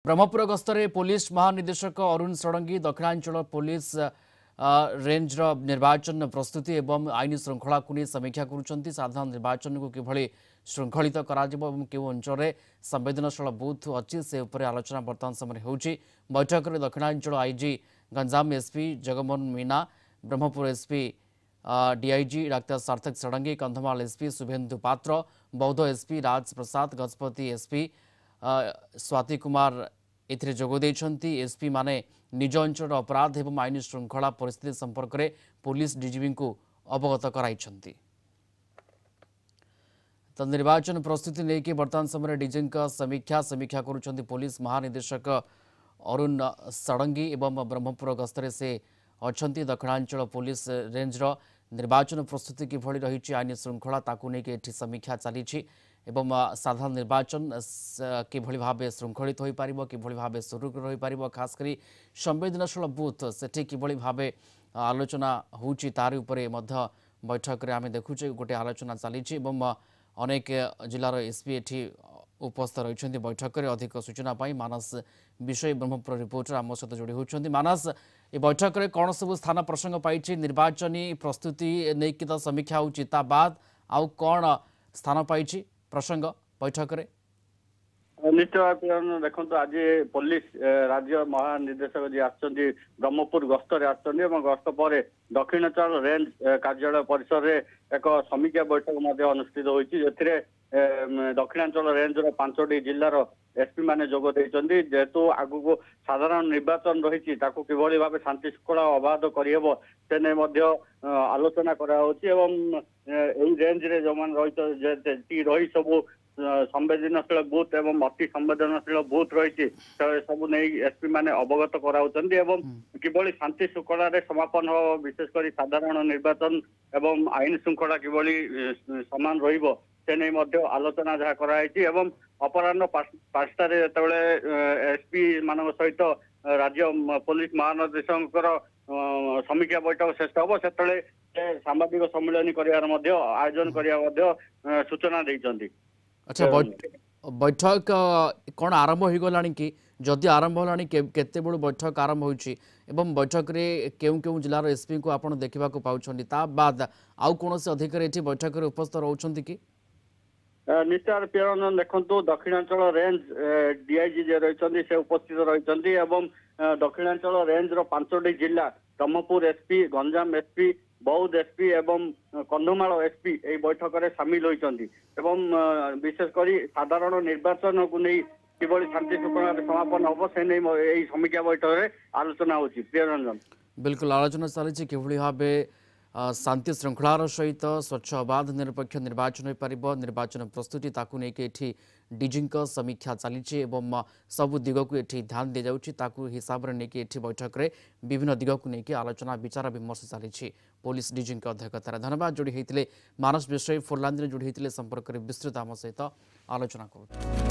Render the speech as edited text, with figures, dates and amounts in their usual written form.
Brahmapur गस्तरे police महानिदेशक Arun Sarangi Dakshinanchal police ranger निर्वाचन प्रस्तुति एवं आईन श्रृंखला को नहीं समीक्षा करुँच साधारण निर्वाचन को किभली श्रृंखलित क्यों अंचल संवेदनशील बूथ अच्छी से उपर आलोचना बर्तमान समय होगी। बैठक में Dakshinanchal IG Ganjam SP Jagmohan Meena, Brahmapur SP DIG doctor Sarthak Shadangi, Kandhamal SP Subhendu Patra, Boudh SP Raj Prasad, Gajapati SP Swati Kumar एथिरे जोग देइछंती। एसपी माने निज अंचल अपराध एवं आईन श्रृंखला परिस्थिति संपर्क में पुलिस डीजीपी को अवगत कराइछंती। तो निर्वाचन प्रस्तुति लेकिन वर्तमान समय डीजी समीक्षा करुछंती पुलिस महानिदेशक अरुण षडंगी एवं ब्रह्मपुर गस्तरे से अच्छी दक्षिणांचल पुलिस रेंजर निर्वाचन प्रस्तुति किभली रही आईन श्रृंखला ताकू नहीं एठी समीक्षा चली एवं साधारण निर्वाचन किभली भाव श्रृंखलित हो पार किभली भाव सुरुखुरु रही पार खासकर संवेदनशील बूथ सेठी किभली भाव आलोचना होची तार उपरे मध्य बैठक रे आमे देखुचे गोटे आलोचना चली अनेक जिलार एसपी एठी उपस्थित रही बैठक में अधिक सूचना पाई मानस विषय ब्रह्मपुर रिपोर्टर आम सहित जोड़ी होती। मानस ये बैठक में कौन सब स्थान प्रसंग पाई निर्वाचनी प्रस्तुति नहीं तो समीक्षा होची ता बाद आउ कौन स्थान पाई प्रसंग बैठक में निश्चय देखो आज पुलिस राज्य महानिदेशक जी आसछन्ती ब्रह्मपुर गस्तर आसछन्ती एवं गस्त पर दक्षिणांचल रेंज कार्यालय परिसर में एक समीक्षा बैठक अनुष्ठित होती जेथिरे दक्षिणांचल रेंजर 5टी जिलार एसपी माने जोग देइछन्ती। जेहेतु आगु साधारण निर्वाचन रही किभली भाव शांति शृंखला अबाध करहब से नहीं आलोचना कराउछि एवं एई रेंज रे जो मान रही सब संवेदनशील बूथ एवं अति संवेदनशील बूथ रही सब नहीं एसपी माने अवगत कराउछन्ती एवं किभली शांति शृंखला समापन हो विशेषकर साधारण निर्वाचन एवं आईन श्रृंखला किभली समान रहिबो से नहीं आलोचना जहाँ कराई एवं अपराह्न 5टार जो एसपी मान सहित राज्य पुलिस महानिदेशक समीक्षा बैठक शेष हम से सांबादिक सम्मिलन कर आयोजन करने सूचना देइछन्ती। अच्छा बैठक कौन आरंभ हो गला कि जदि आरंभ होलानी केते बड़ बैठक आरंभ होची एवं बैठक रे केउ केउ जिलार एसपी को आपण देखिबा को पाउछन्ती ता बाद आउ कोनोसी अधिकारी एठी बैठक रे उपस्थित रहउछन्ती कि निश्चय प्रियरंजन देखो दक्षिणांचल रेंज डीआईजी जे रही से उपस्थित रही एवं दक्षिणांचल रेंज 5टी जिला ब्रह्मपुर एसपी गंजाम एसपी बौद्ध एसपी एवं कंधमाल एसपी यही बैठक में सामिल होती एवं विशेषकर साधारण निर्वाचन को नहीं किभली शांति शृंखला समापन हम से नहीं समीक्षा बैठक में आलोचना होची। प्रियरंजन बिल्कुल आलोचना चली किभली भाव शांति श्रृंखलार सहित स्वच्छ अबाध निरपेक्ष निर्वाचन हो पार निर्वाचन प्रस्तुति ताकू नहीं डीजी समीक्षा चली सबु दिग को ये ध्यान दी जाऊँ हिसाब से नहीं बैठक में विभिन्न दिग को लेकिन आलोचना विचार विमर्श चली पुलिस डीजी अध्यक्षतार। धन्यवाद जोड़ी होते मानस विषय फोरलाइन जोड़ी होते संपर्क में विस्तृत आम सहित आलोचना करूँ।